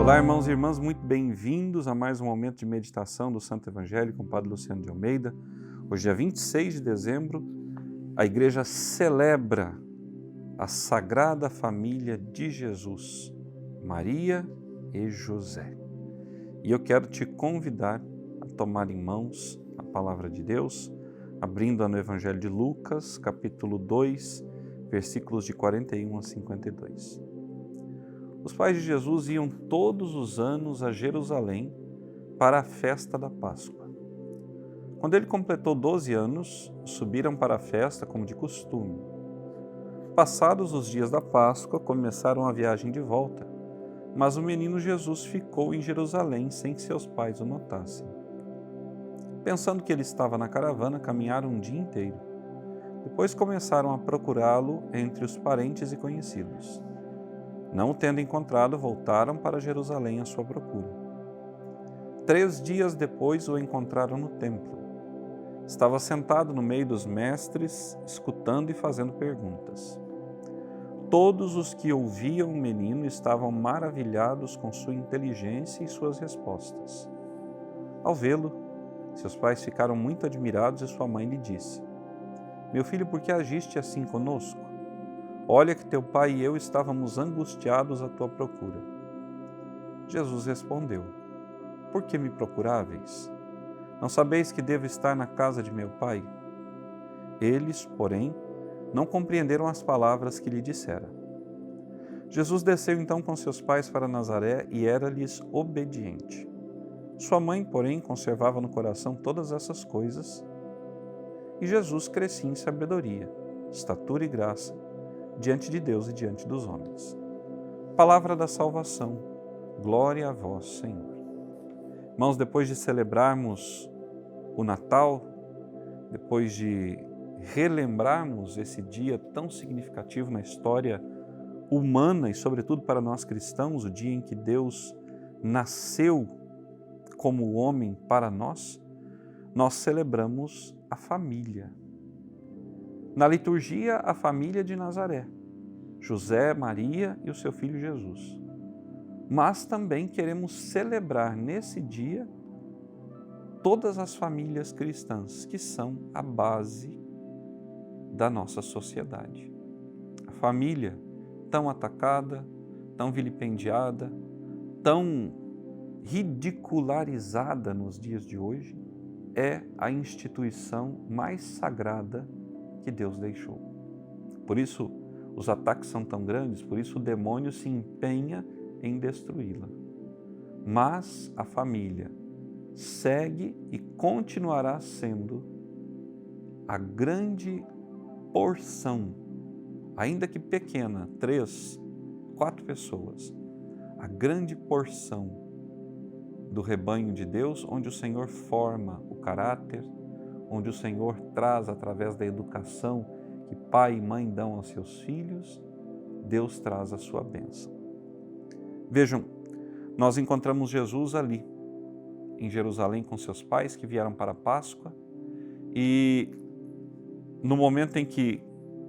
Olá, irmãos e irmãs, muito bem-vindos a mais um momento de meditação do Santo Evangelho com o Padre Luciano de Almeida. Hoje, dia 26 de dezembro, a Igreja celebra a Sagrada Família de Jesus, Maria e José. E eu quero te convidar a tomar em mãos a Palavra de Deus, abrindo no Evangelho de Lucas, capítulo 2, versículos de 41 a 52. Os pais de Jesus iam todos os anos a Jerusalém para a festa da Páscoa. Quando ele completou 12 anos, subiram para a festa como de costume. Passados os dias da Páscoa, começaram a viagem de volta, mas o menino Jesus ficou em Jerusalém sem que seus pais o notassem. Pensando que ele estava na caravana, caminharam um dia inteiro. Depois começaram a procurá-lo entre os parentes e conhecidos. Não o tendo encontrado, voltaram para Jerusalém à sua procura. 3 dias depois o encontraram no templo. Estava sentado no meio dos mestres, escutando e fazendo perguntas. Todos os que ouviam o menino estavam maravilhados com sua inteligência e suas respostas. Ao vê-lo, seus pais ficaram muito admirados e sua mãe lhe disse: "Meu filho, por que agiste assim conosco? Olha que teu pai e eu estávamos angustiados à tua procura." Jesus respondeu: "Por que me procuráveis? Não sabeis que devo estar na casa de meu pai?" Eles, porém, não compreenderam as palavras que lhe dissera. Jesus desceu então com seus pais para Nazaré e era-lhes obediente. Sua mãe, porém, conservava no coração todas essas coisas. E Jesus crescia em sabedoria, estatura e graça, diante de Deus e diante dos homens. Palavra da salvação, glória a vós, Senhor. Irmãos, depois de celebrarmos o Natal, depois de relembrarmos esse dia tão significativo na história humana e, sobretudo, para nós cristãos, o dia em que Deus nasceu como homem para nós, nós celebramos a família. Na liturgia, a família de Nazaré, José, Maria e o seu filho Jesus. Mas também queremos celebrar nesse dia todas as famílias cristãs que são a base da nossa sociedade. A família tão atacada, tão vilipendiada, tão ridicularizada nos dias de hoje, é a instituição mais sagrada que Deus deixou. Por isso, os ataques são tão grandes, por isso o demônio se empenha em destruí-la. Mas a família segue e continuará sendo a grande porção, ainda que pequena, 3, 4 pessoas, a grande porção do rebanho de Deus, onde o Senhor forma o caráter, onde o Senhor traz, através da educação que pai e mãe dão aos seus filhos, Deus traz a sua bênção. Vejam, nós encontramos Jesus ali, em Jerusalém, com seus pais que vieram para a Páscoa, e no momento em que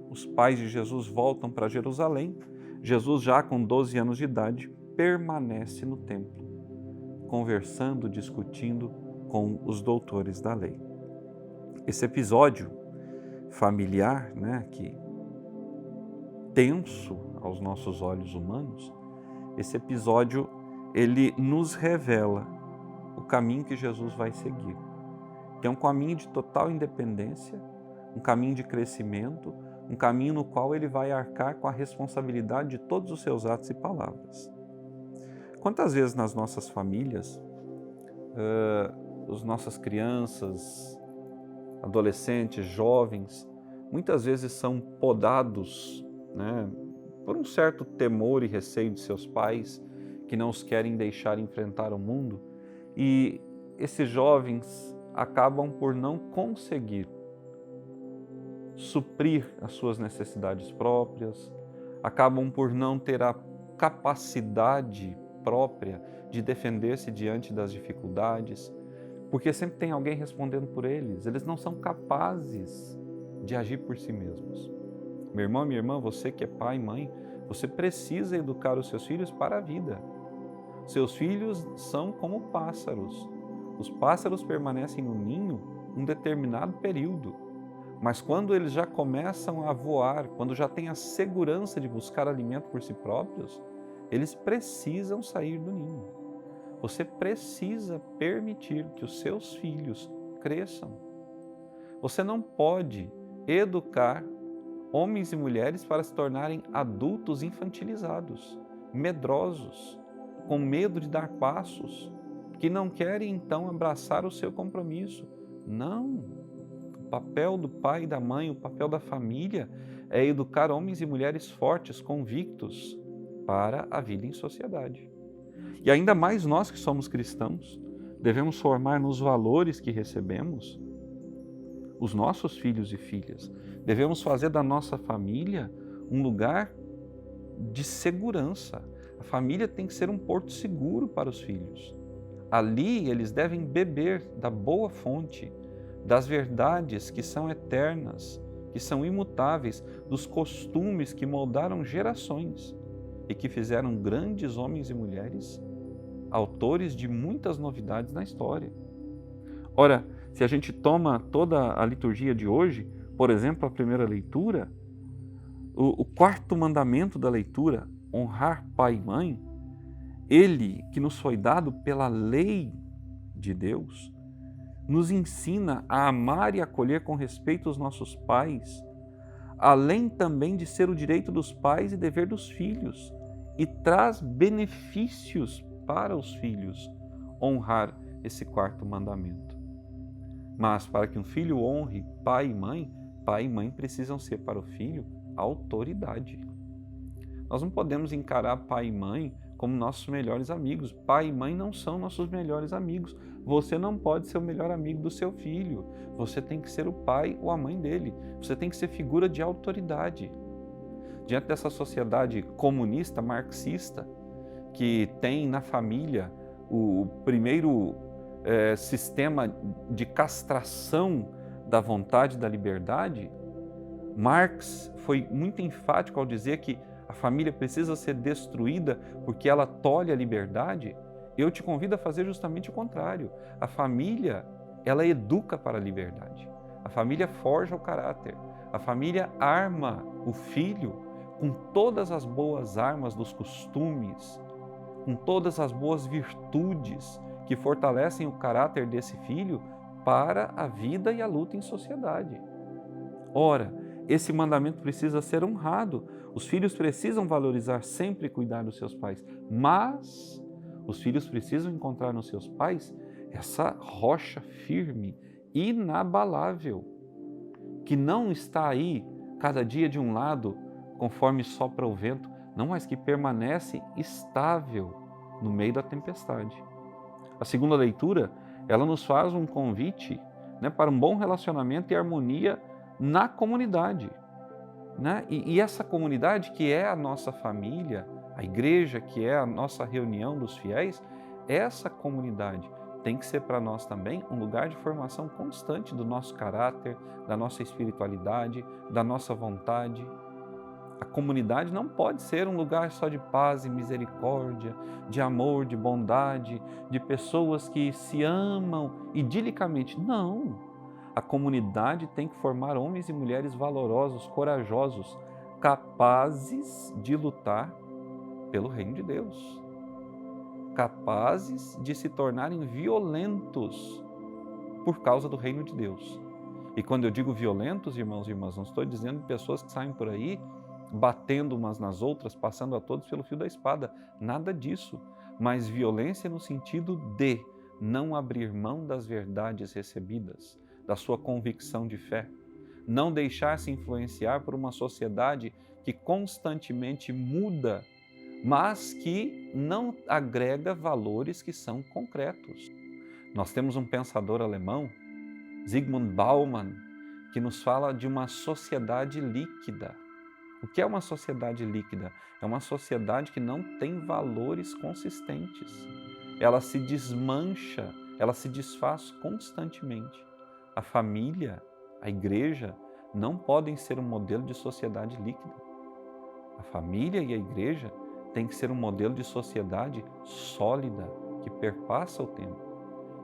os pais de Jesus voltam para Jerusalém, Jesus, já com 12 anos de idade, permanece no templo, conversando, discutindo com os doutores da lei. Esse episódio familiar, que tenso aos nossos olhos humanos, esse episódio ele nos revela o caminho que Jesus vai seguir, que é um caminho de total independência, um caminho de crescimento, um caminho no qual ele vai arcar com a responsabilidade de todos os seus atos e palavras. Quantas vezes nas nossas famílias, as nossas crianças, adolescentes, jovens, muitas vezes são podados, por um certo temor e receio de seus pais, que não os querem deixar enfrentar o mundo, e esses jovens acabam por não conseguir suprir as suas necessidades próprias, acabam por não ter a capacidade própria de defender-se diante das dificuldades, porque sempre tem alguém respondendo por eles. Eles não são capazes de agir por si mesmos. Meu irmão, minha irmã, você que é pai e mãe, você precisa educar os seus filhos para a vida. Seus filhos são como pássaros. Os pássaros permanecem no ninho um determinado período, mas quando eles já começam a voar, quando já têm a segurança de buscar alimento por si próprios, eles precisam sair do ninho. Você precisa permitir que os seus filhos cresçam. Você não pode educar homens e mulheres para se tornarem adultos infantilizados, medrosos, com medo de dar passos, que não querem então abraçar o seu compromisso. Não! O papel do pai e da mãe, o papel da família é educar homens e mulheres fortes, convictos para a vida em sociedade. E ainda mais nós que somos cristãos, devemos formar nos valores que recebemos os nossos filhos e filhas. Devemos fazer da nossa família um lugar de segurança. A família tem que ser um porto seguro para os filhos. Ali eles devem beber da boa fonte, das verdades que são eternas, que são imutáveis, dos costumes que moldaram gerações e que fizeram grandes homens e mulheres autores de muitas novidades na história. Ora, se a gente toma toda a liturgia de hoje, por exemplo, a primeira leitura, o quarto mandamento da leitura, honrar pai e mãe, ele que nos foi dado pela lei de Deus, nos ensina a amar e acolher com respeito os nossos pais, além também de ser o direito dos pais e dever dos filhos, e traz benefícios para os filhos honrar esse quarto mandamento. Mas para que um filho honre pai e mãe precisam ser para o filho autoridade. Nós não podemos encarar pai e mãe como nossos melhores amigos. Pai e mãe não são nossos melhores amigos. Você não pode ser o melhor amigo do seu filho. Você tem que ser o pai ou a mãe dele. Você tem que ser figura de autoridade. Diante dessa sociedade comunista, marxista, que tem na família o primeiro sistema de castração da vontade e da liberdade, Marx foi muito enfático ao dizer que a família precisa ser destruída porque ela tolhe a liberdade. Eu te convido a fazer justamente o contrário. A família, ela educa para a liberdade. A família forja o caráter. A família arma o filho com todas as boas armas dos costumes, com todas as boas virtudes que fortalecem o caráter desse filho para a vida e a luta em sociedade. Ora, esse mandamento precisa ser honrado. Os filhos precisam valorizar sempre e cuidar dos seus pais, mas os filhos precisam encontrar nos seus pais essa rocha firme, inabalável, que não está aí cada dia de um lado, conforme sopra o vento, não, mas que permanece estável no meio da tempestade. A segunda leitura, ela nos faz um convite, para um bom relacionamento e harmonia na comunidade. E essa comunidade que é a nossa família, a igreja que é a nossa reunião dos fiéis, essa comunidade tem que ser para nós também um lugar de formação constante do nosso caráter, da nossa espiritualidade, da nossa vontade. A comunidade não pode ser um lugar só de paz e misericórdia, de amor, de bondade, de pessoas que se amam idilicamente. Não! A comunidade tem que formar homens e mulheres valorosos, corajosos, capazes de lutar pelo reino de Deus, capazes de se tornarem violentos por causa do reino de Deus. E quando eu digo violentos, irmãos e irmãs, não estou dizendo de pessoas que saem por aí batendo umas nas outras, passando a todos pelo fio da espada. Nada disso. Mas violência no sentido de não abrir mão das verdades recebidas, da sua convicção de fé. Não deixar-se influenciar por uma sociedade que constantemente muda, mas que não agrega valores que são concretos. Nós temos um pensador alemão, Zygmunt Bauman, que nos fala de uma sociedade líquida. O que é uma sociedade líquida? É uma sociedade que não tem valores consistentes. Ela se desmancha, ela se desfaz constantemente. A família, a igreja, não podem ser um modelo de sociedade líquida. A família e a igreja tem que ser um modelo de sociedade sólida, que perpassa o tempo,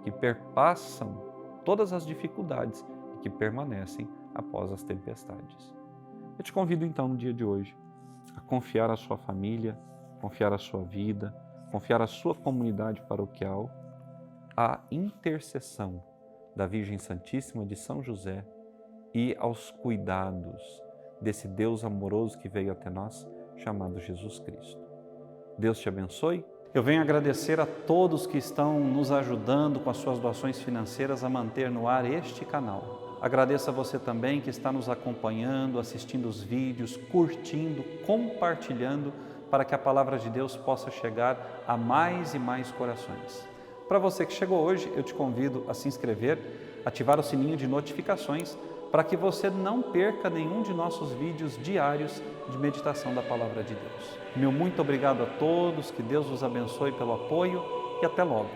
que perpassam todas as dificuldades e que permanecem após as tempestades. Eu te convido então no dia de hoje a confiar a sua família, confiar a sua vida, confiar a sua comunidade paroquial à intercessão da Virgem Santíssima de São José e aos cuidados desse Deus amoroso que veio até nós, chamado Jesus Cristo. Deus te abençoe. Eu venho agradecer a todos que estão nos ajudando com as suas doações financeiras a manter no ar este canal. Agradeço a você também que está nos acompanhando, assistindo os vídeos, curtindo, compartilhando, para que a palavra de Deus possa chegar a mais e mais corações. Para você que chegou hoje, eu te convido a se inscrever, ativar o sininho de notificações, para que você não perca nenhum de nossos vídeos diários de meditação da Palavra de Deus. Meu muito obrigado a todos, que Deus os abençoe pelo apoio e até logo.